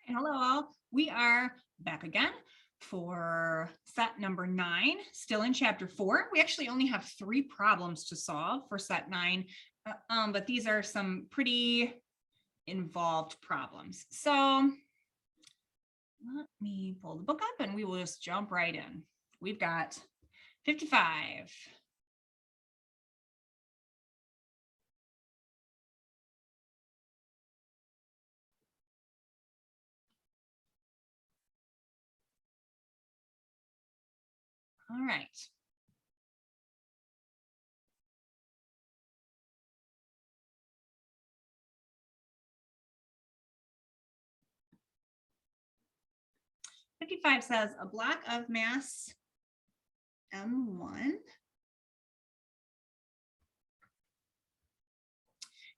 Hello all, we are back again for set number 9, still in chapter 4. We actually only have 3 problems to solve for set 9, but these are some pretty involved problems. So let me pull the book up and we will just jump right in. We've got 55. All right. "55 says a block of mass M1,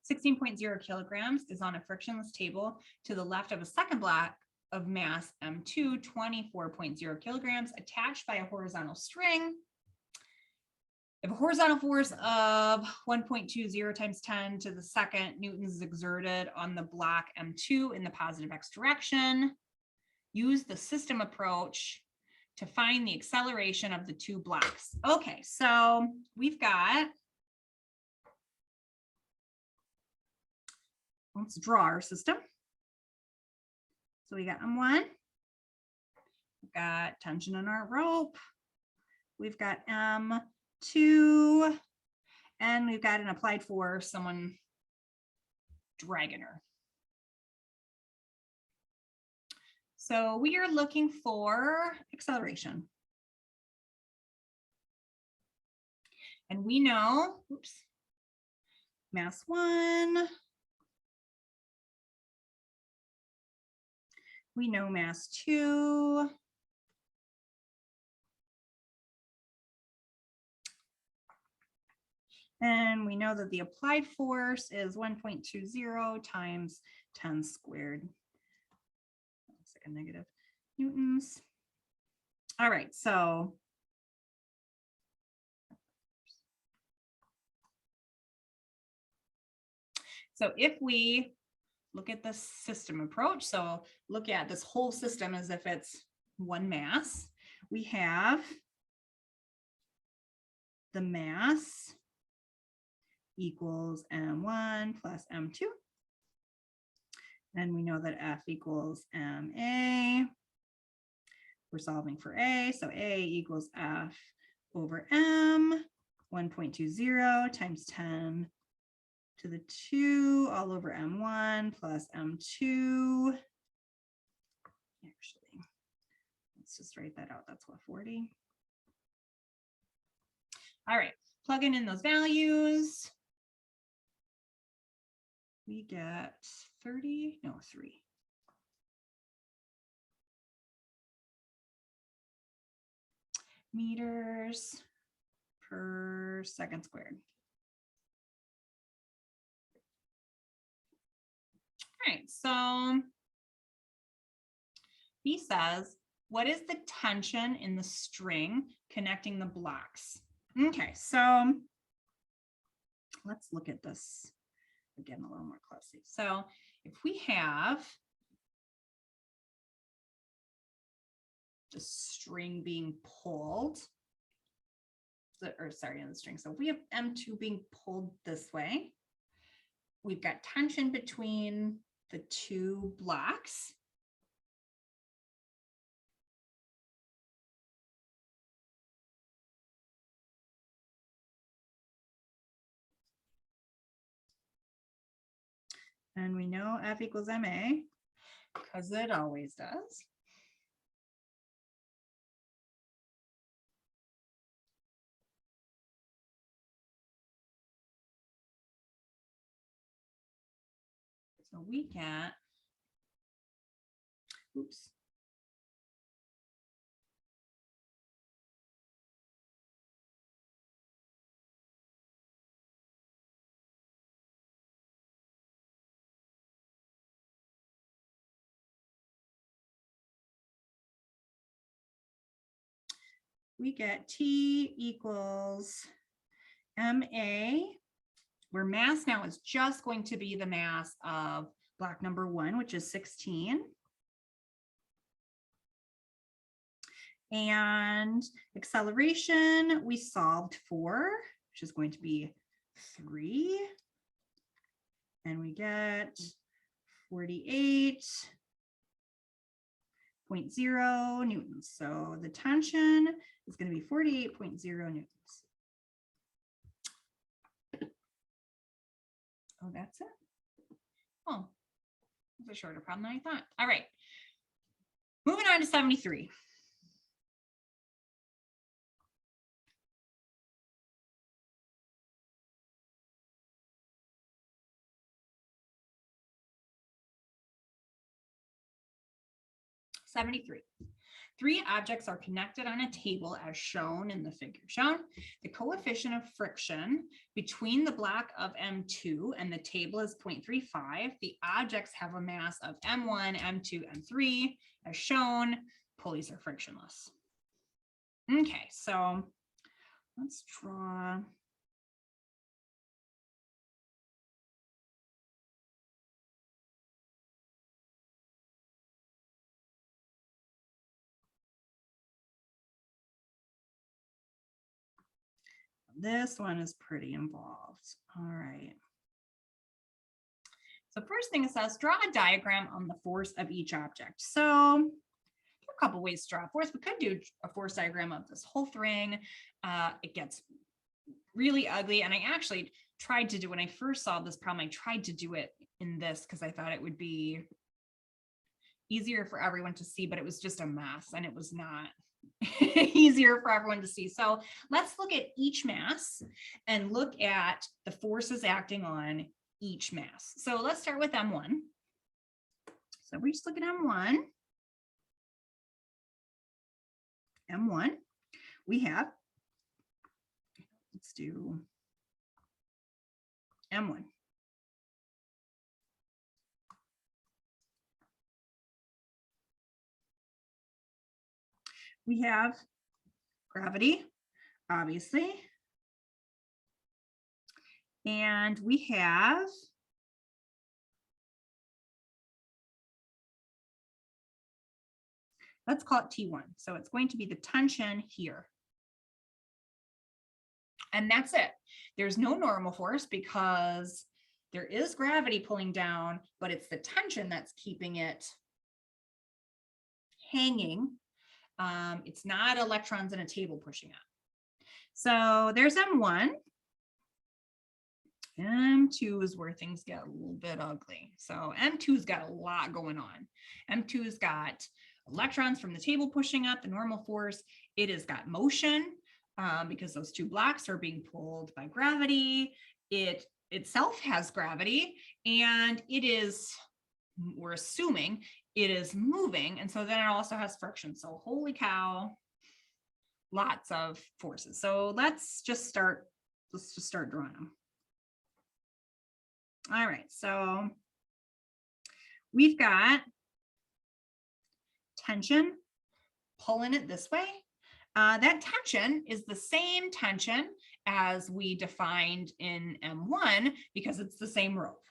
16.0 kilograms is on a frictionless table to the left of a second block of mass M2, 24.0 kilograms attached by a horizontal string. If a horizontal force of 1.20 times 10 to the second newtons is exerted on the block M2 in the positive x direction, use the system approach to find the acceleration of the two blocks." Okay, so we've got, let's draw our system. So we got M1, we've got tension in our rope, we've got M2, and we've got an applied force, someone dragging her. So we are looking for acceleration. And we know, mass 1, we know mass 2, and we know that the applied force is 1.20 times 10 squared. Looks like a negative newtons. All right, so if we look at the system approach, so look at this whole system as if it's one mass, we have the mass equals M1 plus M2. And we know that F equals MA. We're solving for A, so A equals F over M, 1.20 times 10 to the 2 all over M1 plus M2. Actually, let's just write that out. That's what, 40. All right, plugging in those values. We get 3 meters per second squared. All right, so B says, what is the tension in the string connecting the blocks? Okay, so let's look at this again a little more closely. So if we have the string being pulled, or sorry, on the string. So if we have M2 being pulled this way, we've got tension between the two blocks. And we know F equals MA because it always does. So we get, we get T equals MA, where mass now is just going to be the mass of block number 1, which is 16. And acceleration, we solved for, which is going to be 3. And we get 48.0 newtons. So the tension is going to be 48.0 newtons. Oh, that's it. Oh, it's a shorter problem than I thought. All right. Moving on to 73. Three objects are connected on a table as shown in the figure shown. The coefficient of friction between the block of M2 and the table is 0.35. The objects have a mass of M1, M2, M3 as shown. Pulleys are frictionless. Okay, so let's draw. This one is pretty involved. All right. So first thing it says, draw a diagram on the force of each object. So there are a couple ways to draw a force. We could do a force diagram of this whole thing. It gets really ugly. And I actually tried to do, when I first saw this problem, I tried to do it in this because I thought it would be easier for everyone to see, but it was just a mess and it was not easier for everyone to see. So let's look at each mass and look at the forces acting on each mass. So let's start with M1. So we just look at M1. M1, we have, let's do M1. We have gravity, obviously. And we have let's call it T1. So it's going to be the tension here. And that's it. There's no normal force because there is gravity pulling down, but it's the tension that's keeping it hanging. It's not electrons in a table pushing up. So there's M1. M2 is where things get a little bit ugly. So M2's got a lot going on. M2's got electrons from the table pushing up, the normal force. It has got motion because those two blocks are being pulled by gravity. It itself has gravity, and it is, we're assuming, it is moving. And so then it also has friction. So holy cow, lots of forces. So let's just start drawing them. All right, so we've got tension pulling it this way. That tension is the same tension as we defined in M1 because it's the same rope.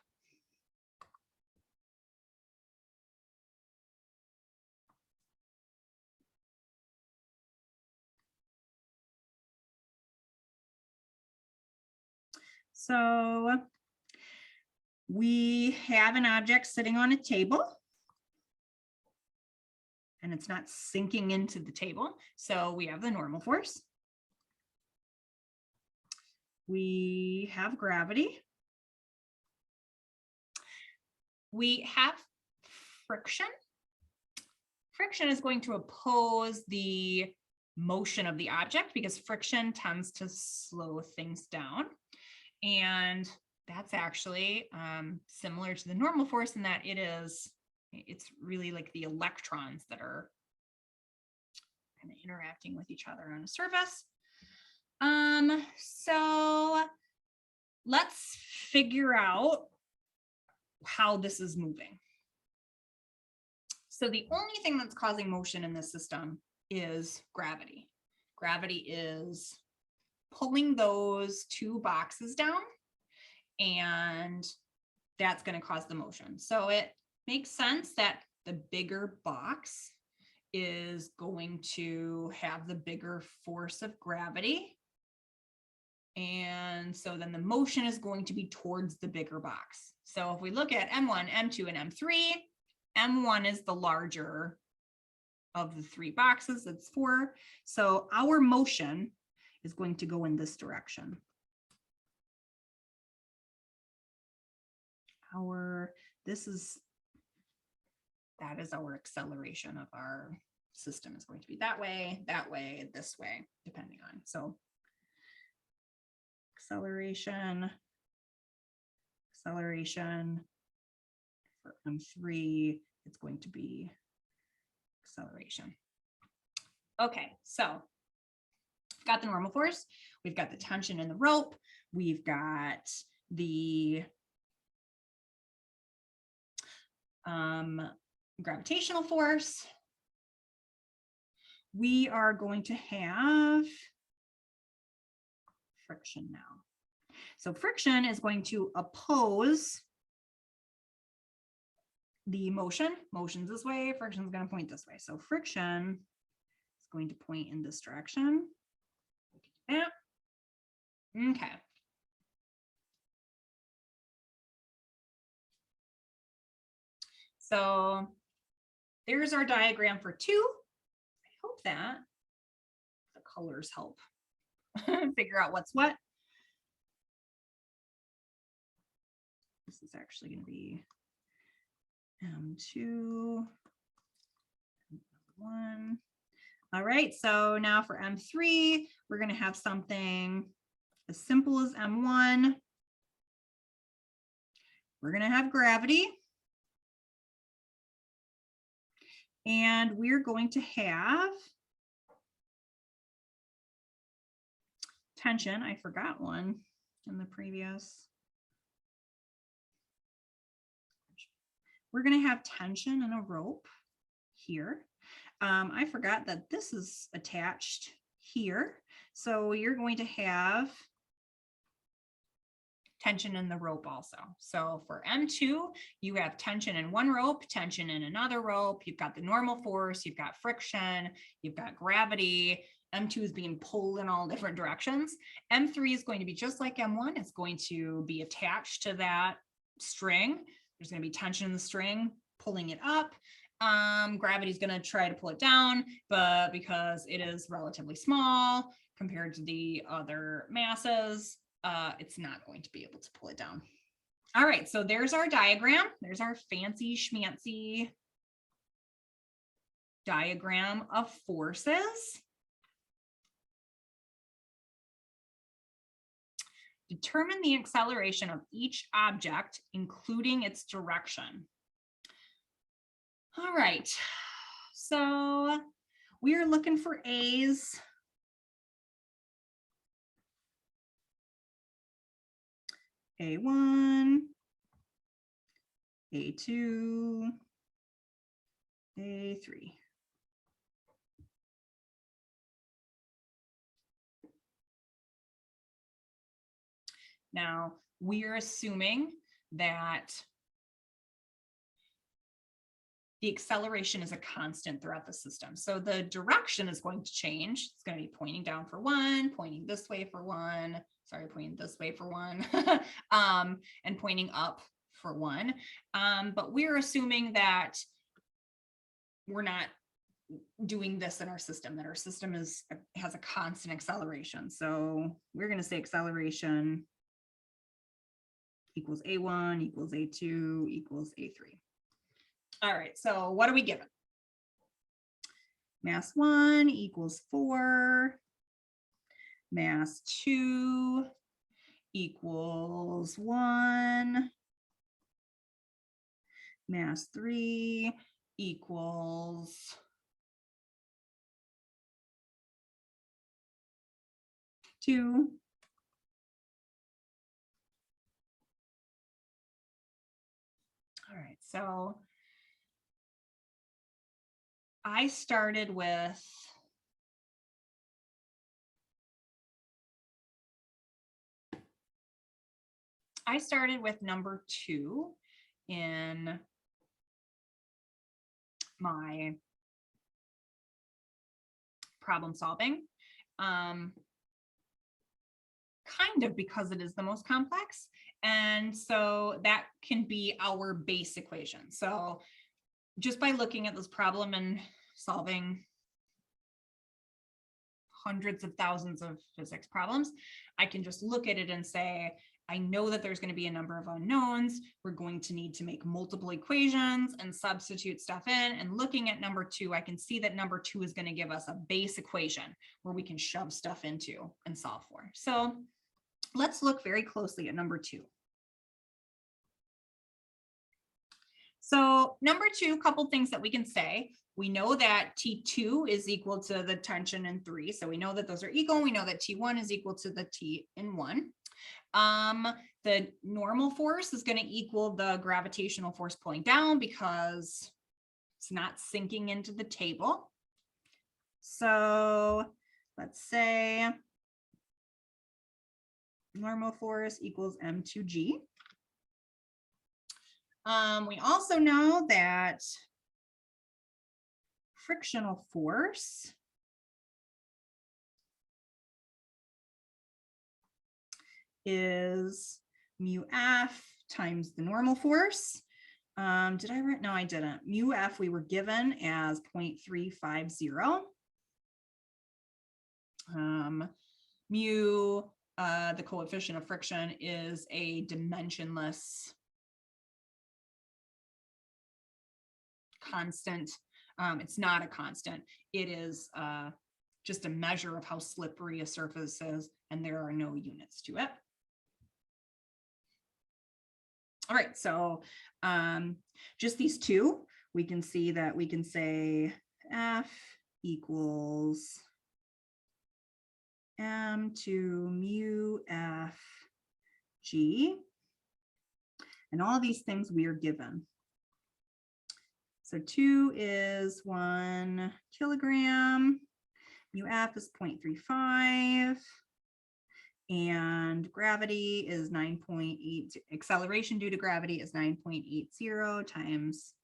So we have an object sitting on a table and it's not sinking into the table. So we have the normal force. We have gravity. We have friction. Friction is going to oppose the motion of the object because friction tends to slow things down. And that's actually similar to the normal force in that it's really like the electrons that are kind of interacting with each other on a surface. So let's figure out how this is moving. So the only thing that's causing motion in this system is gravity. Gravity is pulling those two boxes down, and that's going to cause the motion. So it makes sense that the bigger box is going to have the bigger force of gravity. And so then the motion is going to be towards the bigger box. So if we look at M1, M2, and M3, M1 is the larger of the three boxes. It's 4. So our motion is going to go in this direction. That is our acceleration of our system is going to be that way, this way, depending on. So acceleration for M3, it's going to be acceleration. Okay, so got the normal force, we've got the tension in the rope, we've got the gravitational force. We are going to have friction now. So friction is going to oppose the motion. Motion's this way, friction is going to point this way. So friction is going to point in this direction. Yeah. Okay. So there's our diagram for 2. I hope that the colors help figure out what's what. This is actually going to be M2, M1. All right, so now for M3, we're going to have something as simple as M1. We're going to have gravity. And we're going to have tension. I forgot one in the previous. We're going to have tension in a rope here. I forgot that this is attached here. So you're going to have tension in the rope also. So for M2, you have tension in one rope, tension in another rope. You've got the normal force, you've got friction, you've got gravity. M2 is being pulled in all different directions. M3 is going to be just like M1. It's going to be attached to that string. There's going to be tension in the string, pulling it up. Gravity is going to try to pull it down, but because it is relatively small compared to the other masses, it's not going to be able to pull it down. All right, so there's our diagram. There's our fancy schmancy diagram of forces. Determine the acceleration of each object, including its direction. All right, so we are looking for A's. A1, A2, A3. Now, we're assuming that the acceleration is a constant throughout the system. So the direction is going to change. It's going to be pointing down for 1, pointing this way for 1, sorry, pointing this way for 1, and pointing up for 1. But we're assuming that we're not doing this in our system, that our system has a constant acceleration. So we're going to say acceleration equals A1 equals A2 equals A3. All right, so what are we given? Mass 1 equals 4. Mass 2 equals 1. Mass 3 equals 2. All right, so I started with number 2 in my problem solving. Kind of, because it is the most complex. And so that can be our base equation. So just by looking at this problem and solving hundreds of thousands of physics problems, I can just look at it and say, I know that there's going to be a number of unknowns. We're going to need to make multiple equations and substitute stuff in. And looking at number 2, I can see that number 2 is going to give us a base equation where we can shove stuff into and solve for. So let's look very closely at number 2. So number 2, a couple things that we can say. We know that T2 is equal to the tension in 3. So we know that those are equal. We know that T1 is equal to the T in 1. The normal force is going to equal the gravitational force pulling down because it's not sinking into the table. So let's say normal force equals m2g. We also know that frictional force is mu f times the normal force. Did I write? No, I didn't. Mu f we were given as 0.350. Mu, the coefficient of friction, is a dimensionless constant. It's not a constant. It is just a measure of how slippery a surface is, and there are no units to it. All right, so just these two, we can see that we can say F equals m to mu f g, and all these things we are given. So 2 is 1 kilogram, mu f is 0.35, and gravity is 9.8, acceleration due to gravity is 9.80 times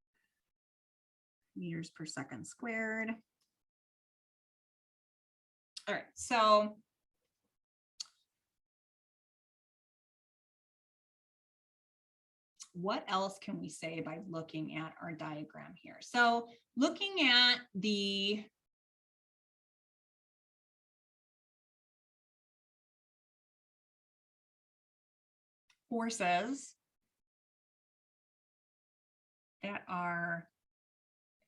meters per second squared. All right, so what else can we say by looking at our diagram here? So looking at the forces that are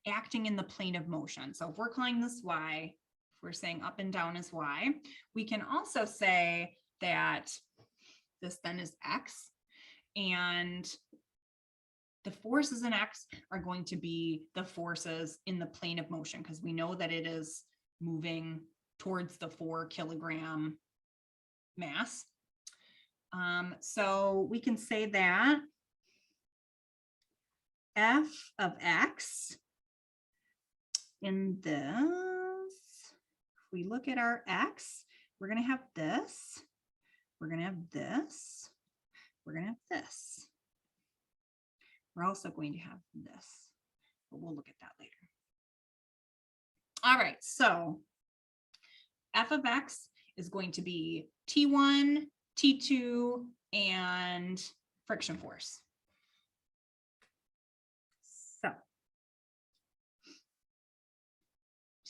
acting in the plane of motion. So if we're calling this y, if we're saying up and down is y, we can also say that this then is x, and the forces in x are going to be the forces in the plane of motion, because we know that it is moving towards the 4 kilogram mass. So we can say that f of x in this, if we look at our x, we're going to have this, we're going to have this, we're going to have this. We're also going to have this, but we'll look at that later. All right, so f of x is going to be T1, T2, and friction force. So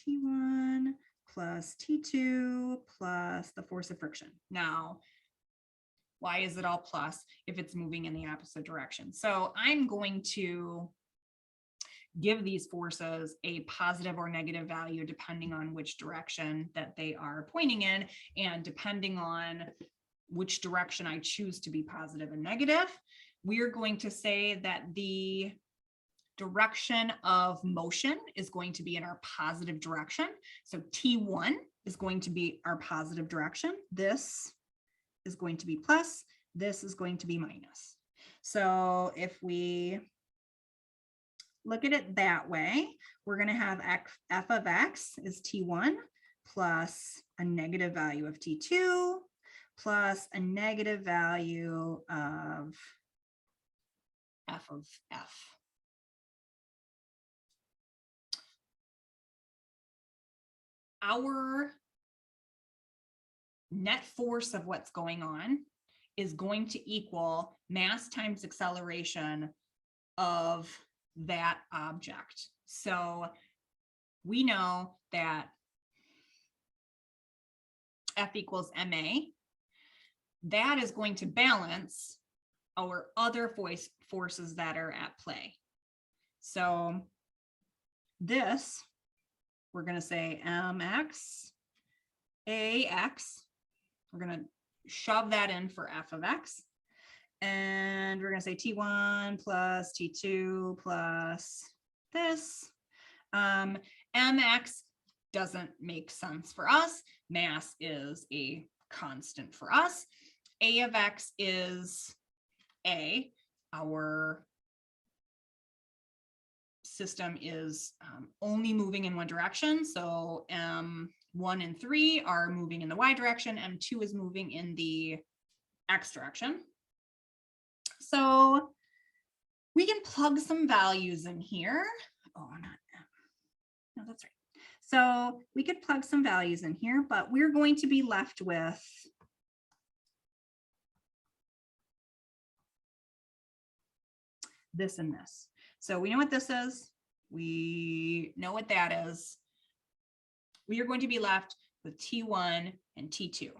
T1 plus T2 plus the force of friction. Now, why is it all plus if it's moving in the opposite direction? So I'm going to give these forces a positive or negative value depending on which direction that they are pointing in, and depending on which direction I choose to be positive and negative, we're going to say that the direction of motion is going to be in our positive direction. So T1 is going to be our positive direction. This is going to be plus, this is going to be minus. So if we look at it that way, we're going to have f of x is T1 plus a negative value of T2 plus a negative value of f of f. our net force of what's going on is going to equal mass times acceleration of that object. So we know that F equals ma. That is going to balance our other forces that are at play. So this, we're going to say mx, ax. We're going to shove that in for f of x. And we're going to say T1 plus T2 plus this. Mx doesn't make sense for us. Mass is a constant for us. A of x is A. Our system is only moving in one direction. So M1 and 3 are moving in the y direction. M2 is moving in the x direction. So we can plug some values in here. Oh, not M. No, that's right. So we could plug some values in here, but we're going to be left with this and this. So we know what this is. We know what that is. We are going to be left with T1 and T2.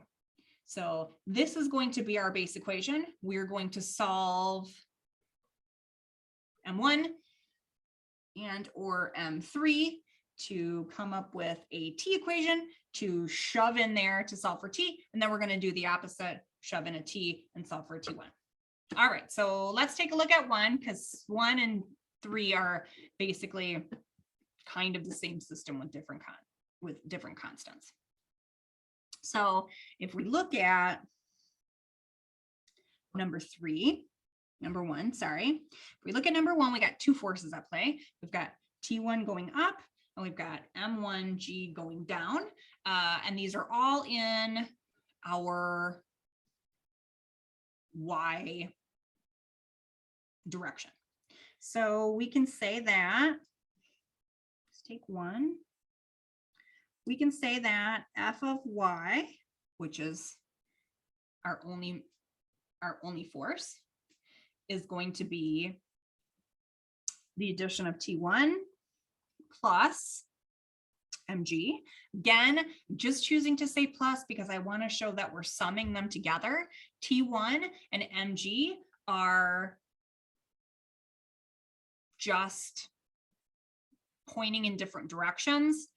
So this is going to be our base equation. We're going to solve M1 and or M3 to come up with a T equation to shove in there to solve for T. And then we're going to do the opposite, shove in a T and solve for a T1. All right, so let's take a look at 1 because 1 and 3 are basically kind of the same system with different constants. So if we look at number 1, sorry. If we look at number 1, we got two forces at play. We've got T1 going up and we've got M1G going down. And these are all in our Y direction. So we can say that, let's take 1. We can say that f of y, which is our only force, is going to be the addition of T1 plus mg. Again, just choosing to say plus because I want to show that we're summing them together. T1 and mg are just pointing in different directions,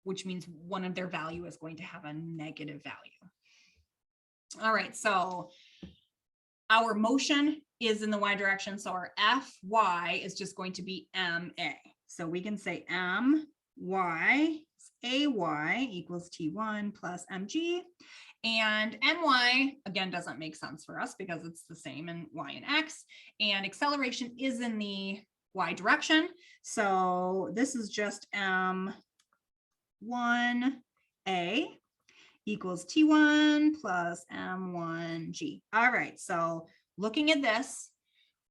which means one of their value is going to have a negative value. All right, so our motion is in the y direction, so our Fy is just going to be ma. So we can say my ay equals T1 plus mg. And my, again, doesn't make sense for us because it's the same in y and x. And acceleration is in the y direction. So this is just m1a equals T1 plus M1G. All right, so looking at this,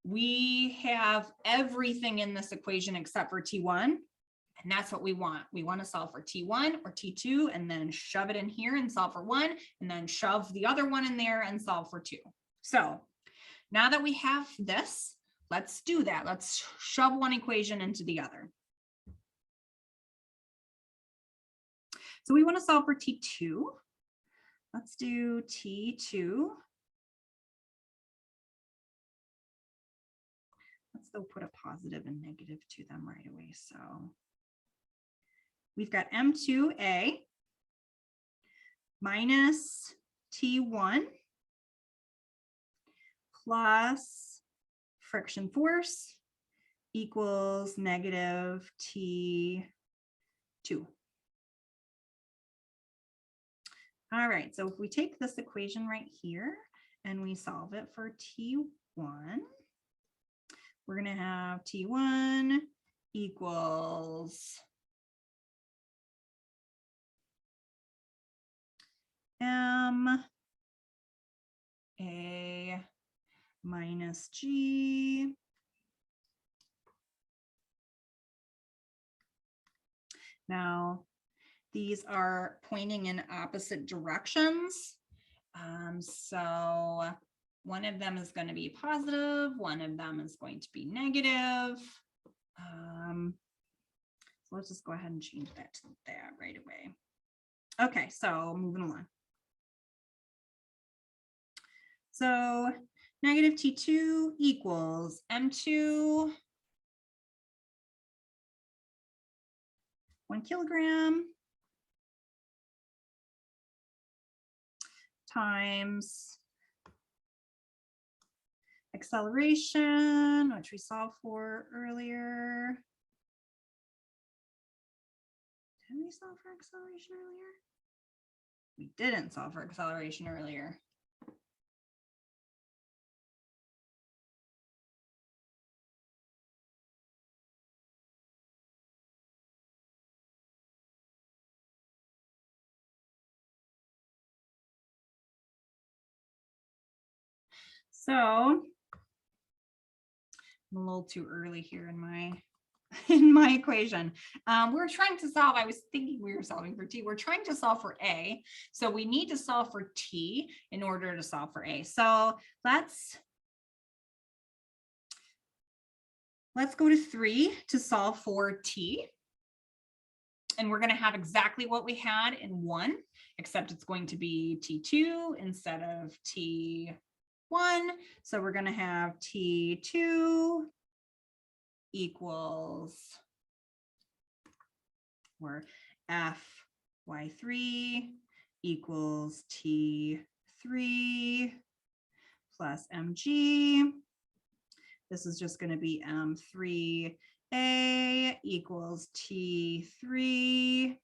we have everything in this equation except for T1, and that's what we want. We want to solve for T1 or T2 and then shove it in here and solve for 1, and then shove the other one in there and solve for 2. So now that we have this, let's do that. Let's shove one equation into the other. So we want to solve for T2. Let's do T2. Let's though put a positive and negative to them right away. So we've got M2A minus T1 plus friction force equals negative T2. All right, so if we take this equation right here and we solve it for T1, we're going to have T1 equals M A minus G Now, these are pointing in opposite directions. So one of them is going to be positive, one of them is going to be negative. So let's just go ahead and change that to that right away. Okay, so moving along. So negative T2 equals M2 1 kilogram times acceleration, which we solved for earlier. Did we solve for acceleration earlier? We didn't solve for acceleration earlier. So I'm a little too early here in my equation. We're trying to solve, I was thinking we were solving for T. We're trying to solve for A. So we need to solve for T in order to solve for A. So let's go to 3 to solve for T. And we're going to have exactly what we had in 1, except it's going to be T2 instead of T1. So we're going to have T2 equals, or Fy3 equals T3 plus mg. This is just going to be M3A equals T3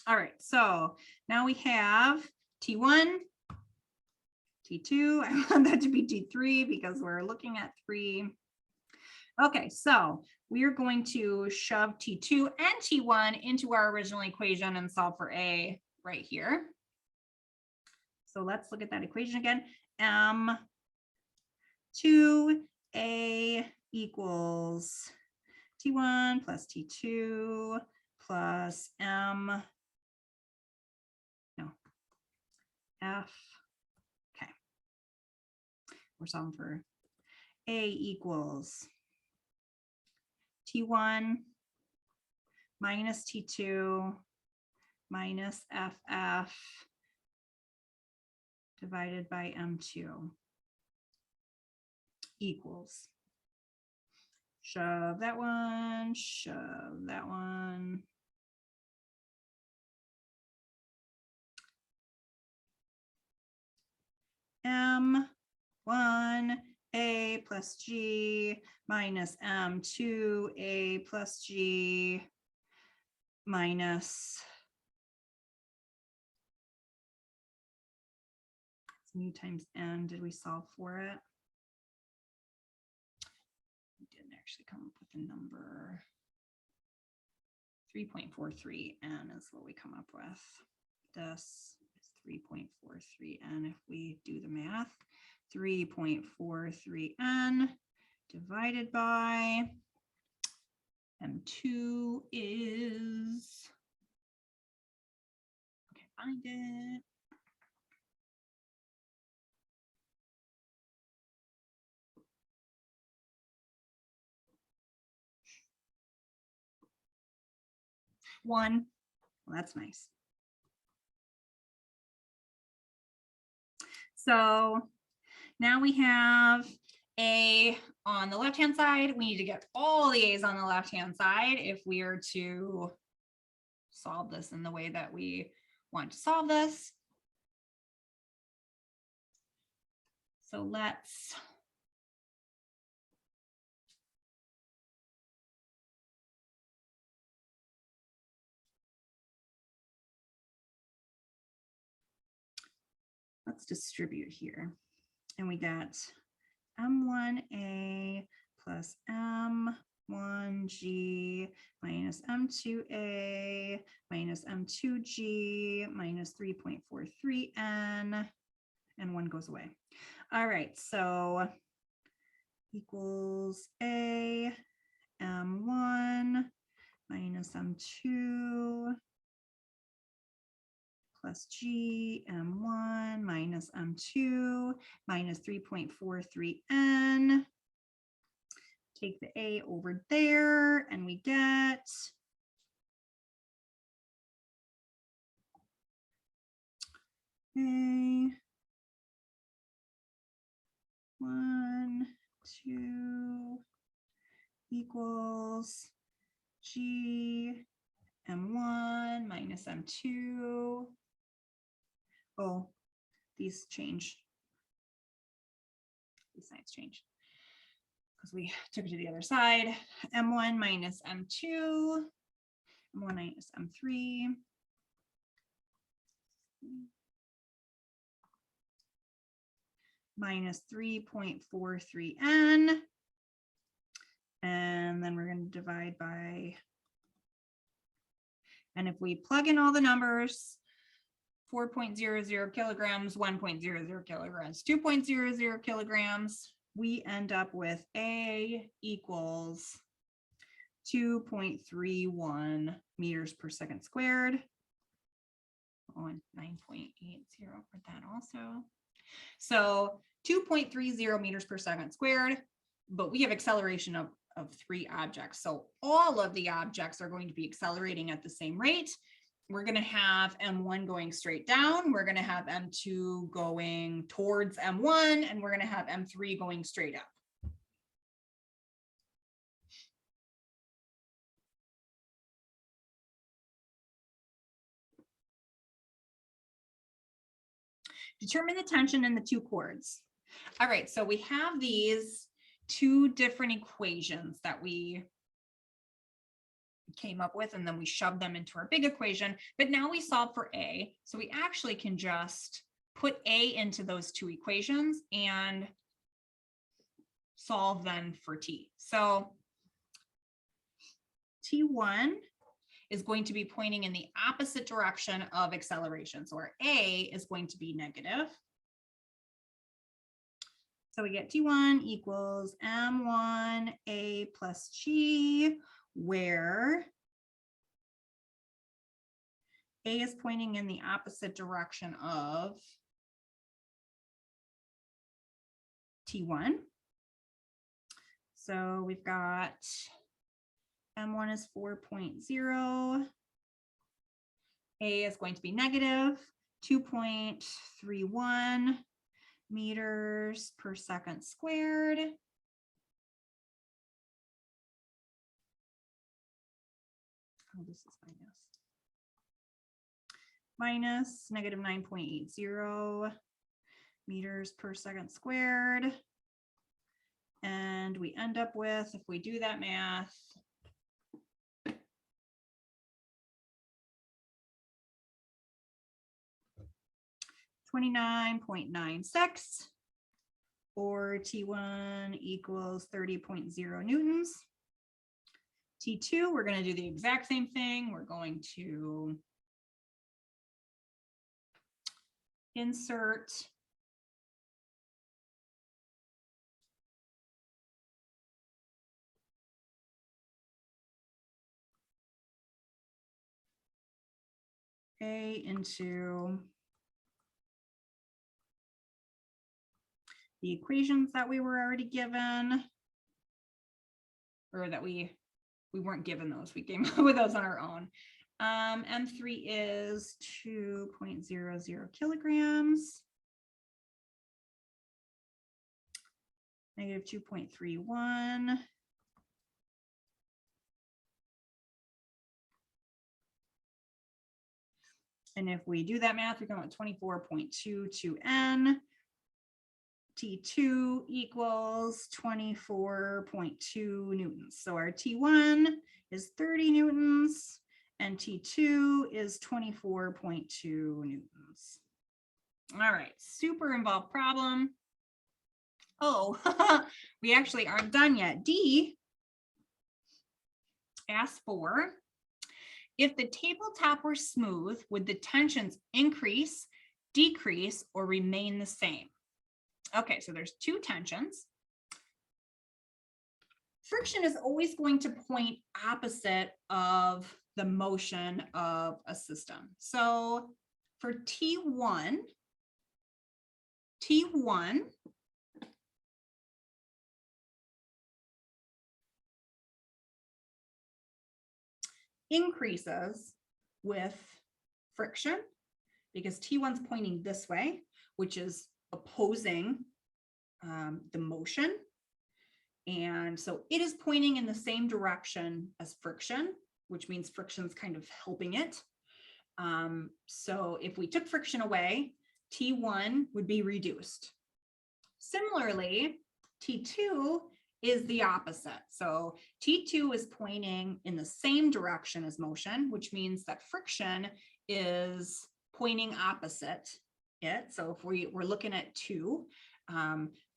All right, so now we have T1, T2. I want that to be T3 because we're looking at 3. Okay, so we are going to shove T2 and T1 into our original equation and solve for A right here. So let's look at that equation again. M2A equals T1 plus T2 plus F. Okay. We're solving for A equals T1 minus T2 minus FF divided by M2 equals. Shove that one, shove that one. M1A plus G minus M2A plus G minus mu times N. Did we solve for it? We didn't actually come up with a number. 3.43 N is what we come up with. This is 3.43 N if we do the math. 3.43 N divided by M2 is, okay, find it. One. Well, that's nice. So now we have A on the left-hand side. We need to get all the A's on the left-hand side if we are to solve this in the way that we want to solve this. So let's distribute here. and we get M1A plus M1G minus M2A minus M2G minus 3.43N, and 1 goes away. All right, so equals A M1 minus M2 plus G M1 minus M2 minus 3.43N. Take the A over there and we get A 1, 2 equals G M1 minus M2. Oh, these change. These signs change because we took it to the other side. M1 minus M2, M1 minus M3. Minus 3.43N. And then we're going to divide by, and if we plug in all the numbers, 4.00 kilograms, 1.00 kilograms, 2.00 kilograms, we end up with A equals 2.31 meters per second squared. Oh, and 9.80 for that also. So 2.30 meters per second squared, but we have acceleration of 3 objects. So all of the objects are going to be accelerating at the same rate. We're going to have M1 going straight down. We're going to have M2 going towards M1, and we're going to have M3 going straight up. Determine the tension in the 2 cords. All right, so we have these 2 different equations that we came up with, and then we shoved them into our big equation, but now we solve for A. So we actually can just put A into those 2 equations and solve then for T. So T1 is going to be pointing in the opposite direction of acceleration. So our A is going to be negative. So we get T1 equals M1A plus G, where A is pointing in the opposite direction of T1. So we've got M1 is 4.0. A is going to be negative 2.31 meters per second squared. Oh, this is minus negative 9.80 meters per second squared. And we end up with, if we do that math, (29.96), or T1 equals 30.0 newtons. T2, we're going to do the exact same thing. We're going to insert A into the equations that we were already given, or that we weren't given those. We came up with those on our own. M3 is 2.00 kilograms. Negative 2.31. And if we do that math, we come at 24.22 N. T2 equals 24.2 newtons. So our T1 is 30 newtons and T2 is 24.2 newtons. All right, super involved problem. Oh, we actually aren't done yet. D asks for, if the tabletop were smooth, would the tensions increase, decrease, or remain the same? Okay, so there's two tensions. Friction is always going to point opposite of the motion of a system. So for T1 increases with friction because T1's pointing this way, which is opposing the motion. And so it is pointing in the same direction as friction, which means friction's kind of helping it. So if we took friction away, T1 would be reduced. Similarly, T2 is the opposite. So T2 is pointing in the same direction as motion, which means that friction is pointing opposite it. So if we're looking at 2,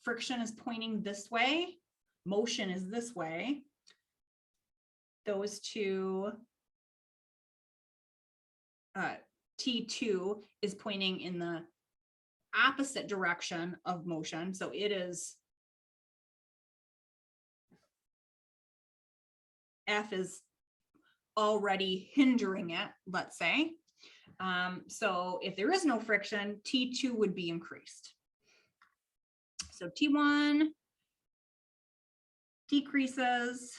friction is pointing this way, motion is this way. Those two, T2 is pointing in the opposite direction of motion. So it is, F is already hindering it, let's say. So if there is no friction, T2 would be increased. So T1 decreases,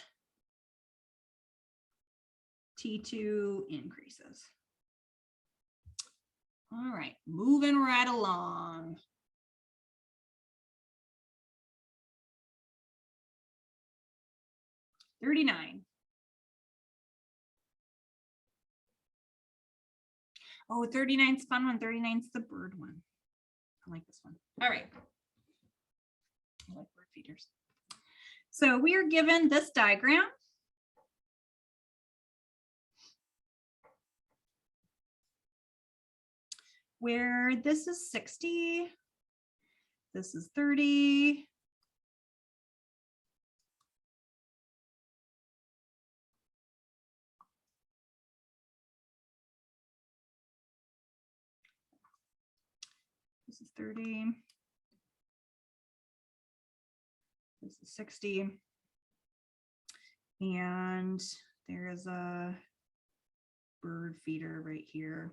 T2 increases. All right, moving right along. $39. Oh, 39's fun one. 39's the bird one. I like this one. All right. I like bird feeders. So we are given this diagram. Where this is 60, this is 30. This is 30. This is 60. And there is a bird feeder right here.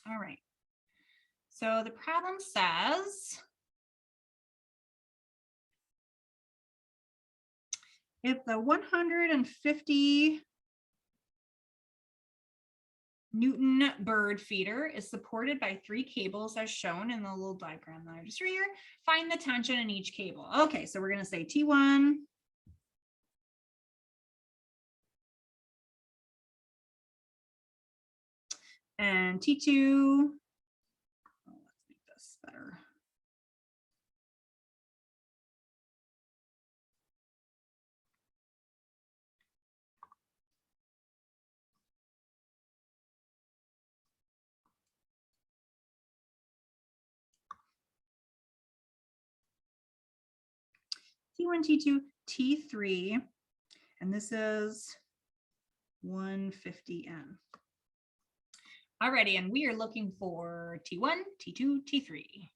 All right. So the problem says, if the 150 Newton bird feeder is supported by 3 cables as shown in the little diagram that I just read here, find the tension in each cable. Okay, so we're going to say T1 and T2. Oh, let's make this better. T1, T2, T3, and this is 150N. Alrighty, and we are looking for T1, T2, T3.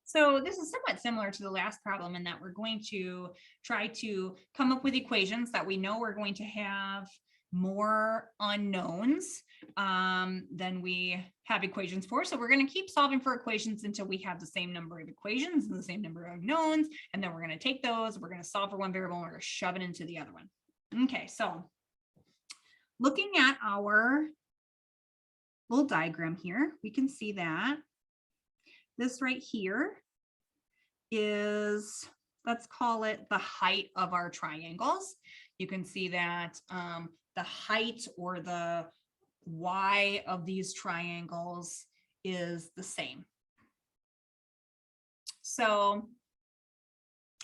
So this is somewhat similar to the last problem in that we're going to try to come up with equations that we know we're going to have more unknowns than we have equations for. So we're going to keep solving for equations until we have the same number of equations and the same number of unknowns. And then we're going to take those, we're going to solve for one variable, and we're going to shove it into the other one. Okay, so looking at our little diagram here, we can see that this right here is, let's call it the height of our triangles. You can see that the height or the y of these triangles is the same. So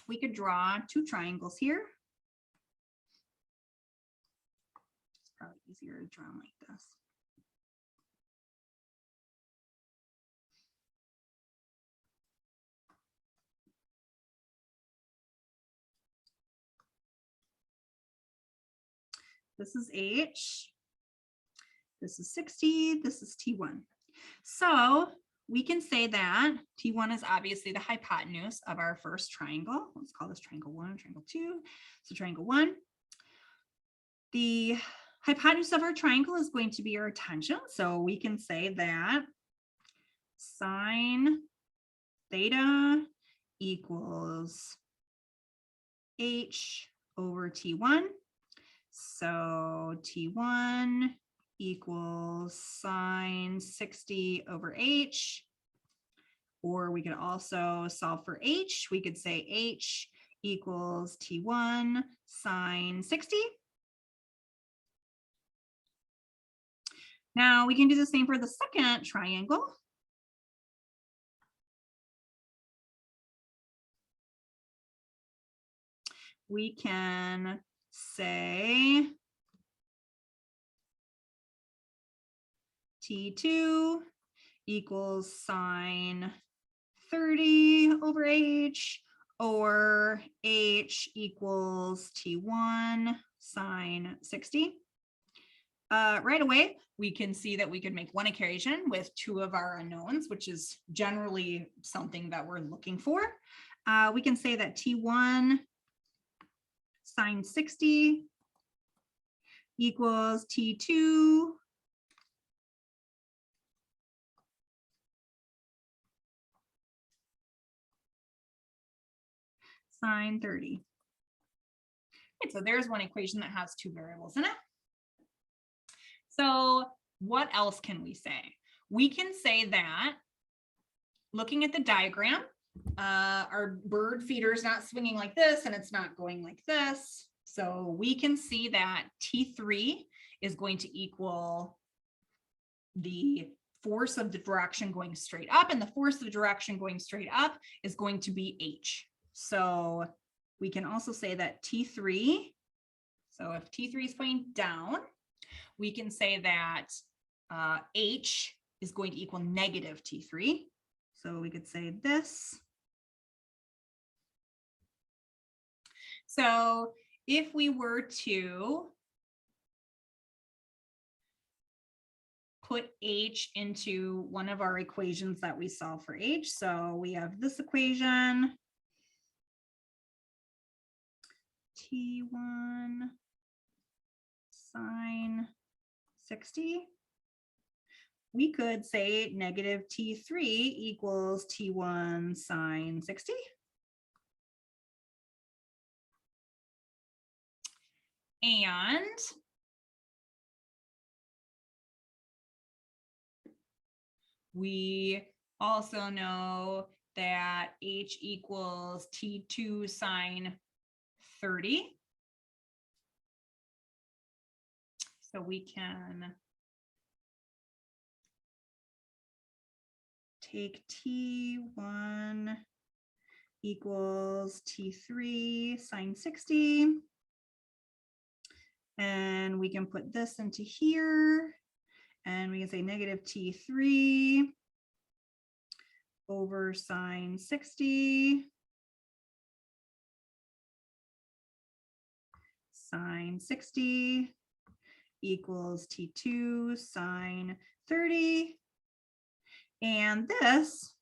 we could draw two triangles here. It's probably easier to draw them like this. This is H. This is 60. This is T1. So we can say that T1 is obviously the hypotenuse of our first triangle. Let's call this triangle 1, triangle 2. So triangle 1. The hypotenuse of our triangle is going to be our tangent. So we can say that sine theta equals H over T1. So T1 equals sine 60 over H. Or we could also solve for H. We could say H equals T1 sine 60. Now we can do the same for the second triangle. We can say T2 equals sine 30 over H, or H equals T1 sine 60. Right away, we can see that we could make one equation with two of our unknowns, which is generally something that we're looking for. We can say that T1 sine 60 equals T2 sine 30. Okay, so there's one equation that has two variables in it. So what else can we say? We can say that looking at the diagram, our bird feeder is not swinging like this and it's not going like this. So we can see that T3 is going to equal the force of the direction going straight up, and the force of the direction going straight up is going to be H. So we can also say that T3, so if T3 is pointing down, we can say that H is going to equal negative T3. So we could say this. So if we were to put H into one of our equations that we solve for H, so we have this equation, T1 sine 60. We could say negative T3 equals T1 sine 60. And we also know that H equals T2 sine 30. So we can take T1 equals T3 sine 60. And we can put this into here. And we can say negative T3 over sine 60 sine 60 equals T2 sine 30. And this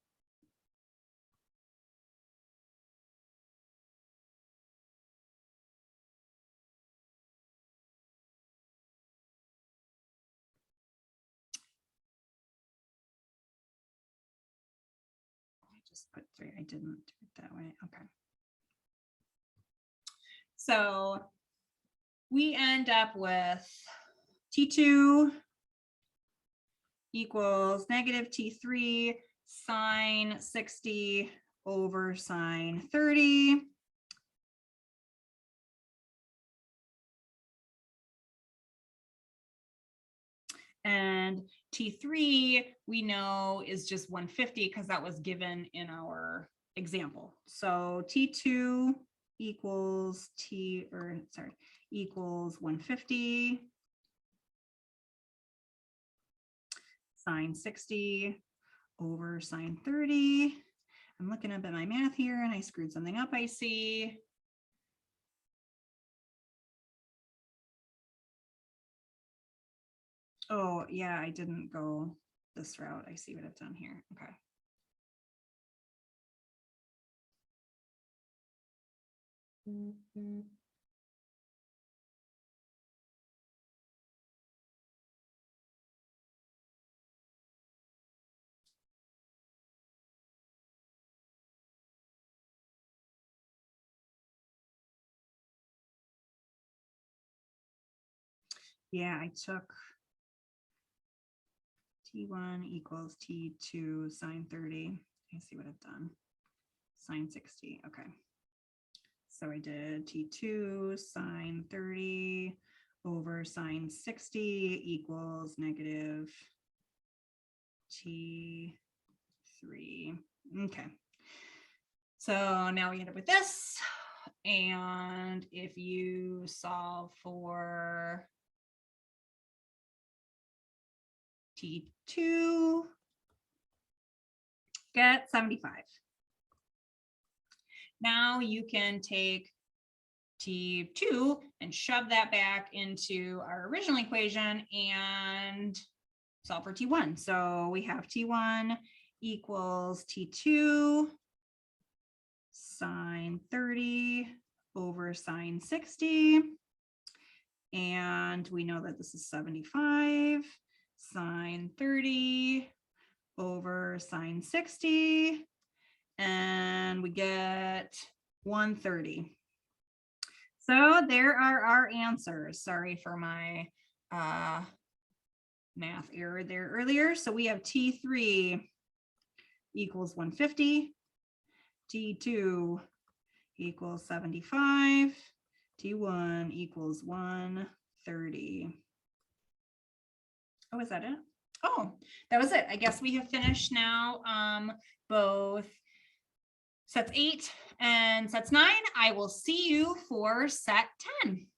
put 3. I didn't do it that way. Okay. So we end up with T2 equals negative T3 sine 60 over sine 30. And T3 we know is just 150 because that was given in our example. So T2 equals equals 150 sine 60 over sine 30. I'm looking up at my math here and I screwed something up, I see. Oh, yeah, I didn't go this route. I see what I've done here. Okay. Yeah, I took T1 equals T2 sine 30. I see what I've done. Sine 60. Okay. So I did T2 sine 30 over sine 60 equals negative T3. Okay. So now we end up with this. And if you solve for T2, get 75. Now you can take T2 and shove that back into our original equation and solve for T1. So we have T1 equals T2 sine 30 over sine 60. And we know that this is 75 sine 30 over sine 60. And we get 130. So there are our answers. Sorry for my math error there earlier. So we have T3 equals 150, T2 equals 75, T1 equals 130. Oh, is that it? Oh, that was it. I guess we have finished now both sets 8 and sets 9. I will see you for set 10.